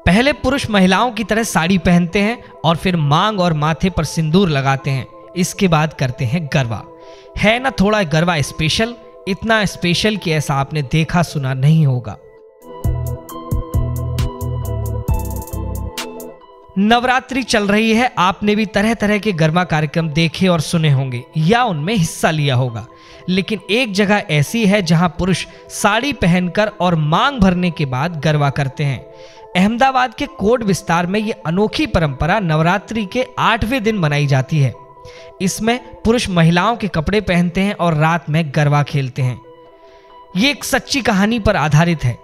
पहले पुरुष महिलाओं की तरह साड़ी पहनते हैं और फिर मांग और माथे पर सिंदूर लगाते हैं। इसके बाद करते हैं गरबा। है ना थोड़ा गरबा स्पेशल, इतना स्पेशल कि ऐसा आपने देखा सुना नहीं होगा। नवरात्रि चल रही है, आपने भी तरह तरह के गरबा कार्यक्रम देखे और सुने होंगे या उनमें हिस्सा लिया होगा। लेकिन एक जगह ऐसी है जहां पुरुष साड़ी पहनकर और मांग भरने के बाद गरबा करते हैं। अहमदाबाद के कोट विस्तार में ये अनोखी परंपरा नवरात्रि के 8वें दिन मनाई जाती है। इसमें पुरुष महिलाओं के कपड़े पहनते हैं और रात में गरबा खेलते हैं। ये एक सच्ची कहानी पर आधारित है।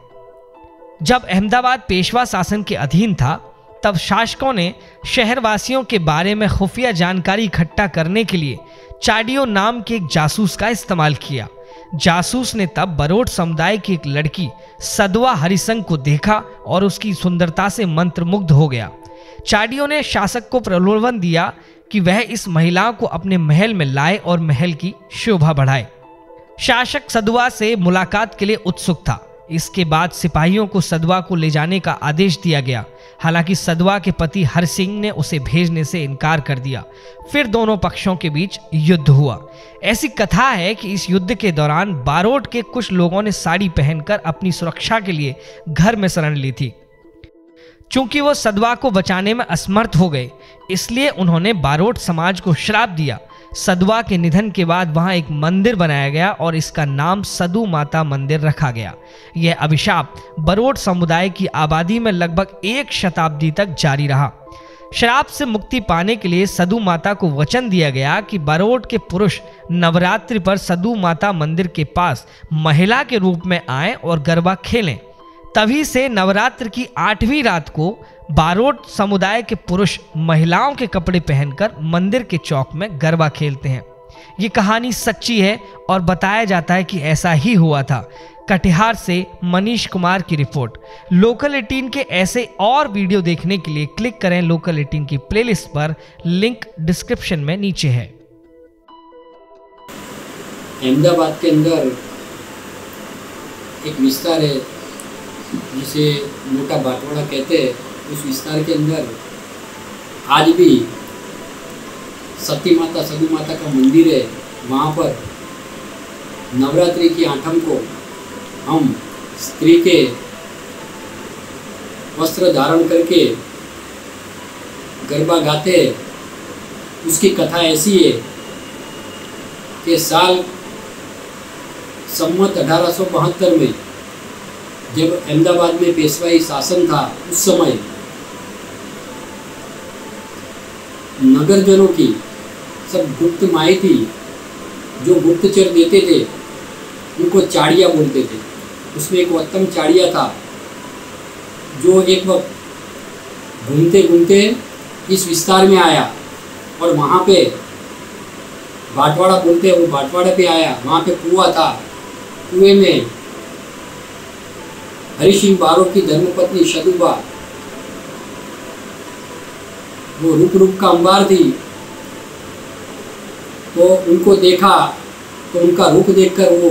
जब अहमदाबाद पेशवा शासन के अधीन था, तब शासकों ने शहरवासियों के बारे में खुफिया जानकारी इकट्ठा करने के लिए चाडियो नाम के एक जासूस का इस्तेमाल किया। जासूस ने तब बरोट समुदाय की एक लड़की सदवा हरिसंग को देखा और उसकी सुंदरता से मंत्रमुग्ध हो गया। चाडियो ने शासक को प्रलोभन दिया कि वह इस महिला को अपने महल में लाए और महल की शोभा बढ़ाए। शासक सदवा से मुलाकात के लिए उत्सुक था। इसके बाद सिपाहियों को सदवा को ले जाने का आदेश दिया गया। हालांकि सदवा के पति हर सिंह ने उसे भेजने से इनकार कर दिया। फिर दोनों पक्षों के बीच युद्ध हुआ। ऐसी कथा है कि इस युद्ध के दौरान बारोट के कुछ लोगों ने साड़ी पहनकर अपनी सुरक्षा के लिए घर में शरण ली थी। चूंकि वो सदवा को बचाने में असमर्थ हो गए, इसलिए उन्होंने बारोट समाज को श्राप दिया। सदवा के निधन के बाद वहां एक मंदिर बनाया गया और इसका नाम सदु माता मंदिर रखा गया। यह अभिशाप बरोट समुदाय की आबादी में लगभग 1 शताब्दी तक जारी रहा। श्राप से मुक्ति पाने के लिए सदु माता को वचन दिया गया कि बरोट के पुरुष नवरात्रि पर सदु माता मंदिर के पास महिला के रूप में आएं और गरबा खेलें। तभी से नवरात्र की 8वीं रात को बारोट समुदाय के पुरुष महिलाओं के कपड़े पहनकर मंदिर के चौक में गरबा खेलते हैं। ये कहानी सच्ची है और बताया जाता है कि ऐसा ही हुआ था। कटिहार से मनीष कुमार की रिपोर्ट। लोकल 18 के ऐसे और वीडियो देखने के लिए क्लिक करें लोकल 18 की प्लेलिस्ट पर, लिंक डिस्क्रिप्शन में नीचे है। अहमदाबाद के अंदर एक विस्तार है जिसे मोटा बाटवाड़ा कहते हैं। उस विस्तार के अंदर आज भी सती माता सदु माता का मंदिर है। वहाँ पर नवरात्रि की 8वीं को हम स्त्री के वस्त्र धारण करके गरबा गाते हैं। उसकी कथा ऐसी है कि साल सम्मत 1872 में जब अहमदाबाद में पेशवाई शासन था, उस समय नगरजनों की सब गुप्त माहिती जो गुप्तचर देते थे उनको चाड़िया बोलते थे। उसमें एक उत्तम चाड़िया था जो एक वक्त घूमते घूमते इस विस्तार में आया और वहाँ पे बाटवाड़ा बोलते हैं, वो बाटवाड़े पे आया। वहाँ पे कुआं था। कुएं में हरि सिंह बारोट की धर्मपत्नी सदुबा वो रूप का अंबार थी। तो उनको देखा तो उनका रूप देखकर वो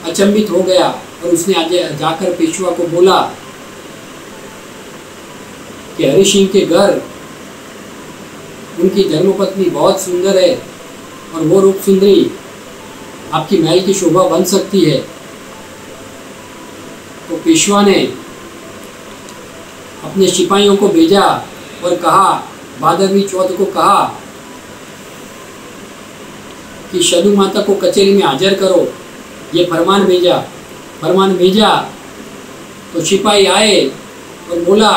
अचंभित हो गया और उसने आज जाकर पेशवा को बोला कि हरि सिंह के घर उनकी धर्मपत्नी बहुत सुंदर है और वो रूप सुंदरी आपकी महल की शोभा बन सकती है। तो पेशवा ने अपने सिपाहियों को भेजा और कहा, भादरवी चौथ को कहा कि सदु माता को कचहरी में हाजिर करो। ये फरमान भेजा तो सिपाही आए और बोला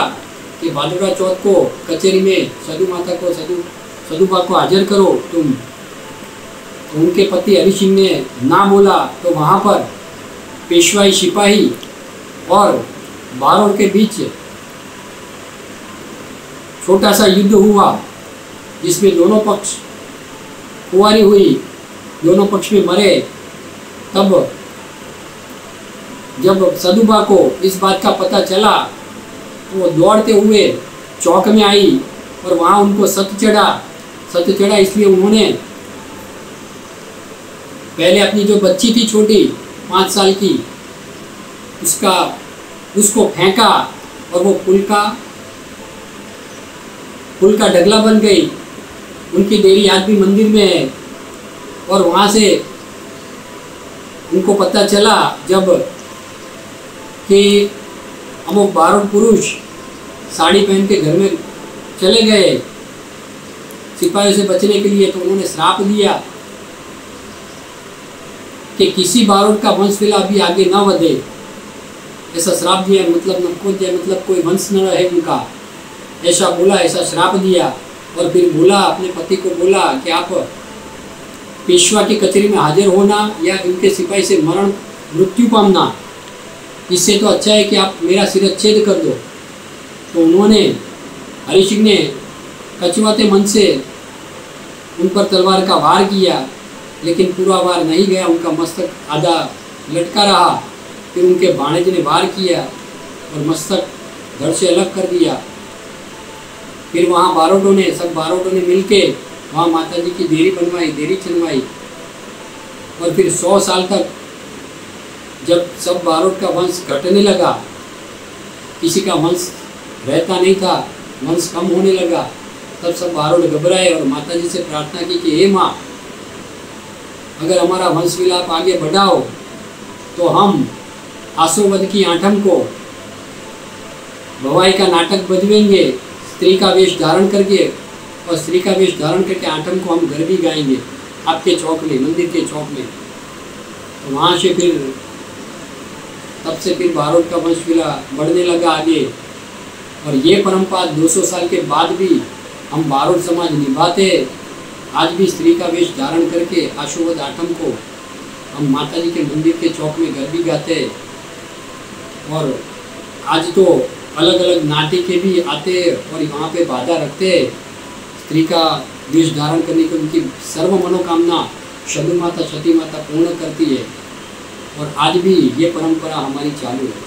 कि भादरवा चौथ को कचहरी में सदु माता को सदुबा को हाजिर करो तुम। तो उनके पति हरि सिंह ने ना बोला तो वहाँ पर पेशवाई सिपाही और बारोट के बीच छोटा सा युद्ध हुआ जिसमें दोनों पक्ष कुंवारी हुई, दोनों पक्ष में मरे। तब जब सदुबा को इस बात का पता चला तो वो दौड़ते हुए चौक में आई और वहाँ उनको सत्य चढ़ा। इसलिए उन्होंने पहले अपनी जो बच्ची थी छोटी 5 साल की उसको फेंका और वो पुल का फूल का ढगला बन गई। उनकी देरी आज भी मंदिर में है। और वहाँ से उनको पता चला जब कि अमुक बारूद पुरुष साड़ी पहन के घर में चले गए सिपाहियों से बचने के लिए, तो उन्होंने श्राप दिया कि किसी बारूद का वंश विला भी आगे न बढ़े। ऐसा श्राप दिया, मतलब नपुंसक दिया, मतलब कोई वंश न रहे उनका, ऐसा बोला, ऐसा श्राप दिया। और फिर बोला, अपने पति को बोला कि आप पेशवा की कचहरी में हाजिर होना या उनके सिपाही से मृत्यु पाना, इससे तो अच्छा है कि आप मेरा शिरच्छेद कर दो। तो उन्होंने, हरि सिंह ने कचवाते मन से उन पर तलवार का वार किया, लेकिन पूरा वार नहीं गया, उनका मस्तक आधा लटका रहा। फिर उनके भाणेज ने वार किया और मस्तक धड़ से अलग कर दिया। फिर वहाँ सब बारोटों ने मिलके वहाँ माता जी की देरी बनवाई, देरी चलवाई। और फिर 100 साल तक जब सब बारोट का वंश घटने लगा, किसी का वंश रहता नहीं था, वंश कम होने लगा, तब सब बारोट घबराए और माता जी से प्रार्थना की कि हे माँ, अगर हमारा वंश विलाप आगे बढ़ाओ तो हम आसोवद की आठम को भवाई का नाटक बजवेंगे स्त्री का वेश धारण करके, और स्त्री का वेश धारण करके आठम को हम घर भी गाएंगे आपके चौक में, मंदिर के चौक में। तो वहाँ से फिर तब से फिर बारोट का वंश विला बढ़ने लगा आगे। और ये परंपरा 200 साल के बाद भी हम बारोट समाज निभाते। आज भी स्त्री का वेश धारण करके आशुवद आठम को हम माता जी के मंदिर के चौक में घर भी गाते। और आज तो अलग अलग नाटिके भी आते और वहाँ पे बाधा रखते स्त्री का वेश धारण करने की। उनकी सर्व मनोकामना शदु माता, सती माता पूर्ण करती है। और आज भी ये परंपरा हमारी चालू है।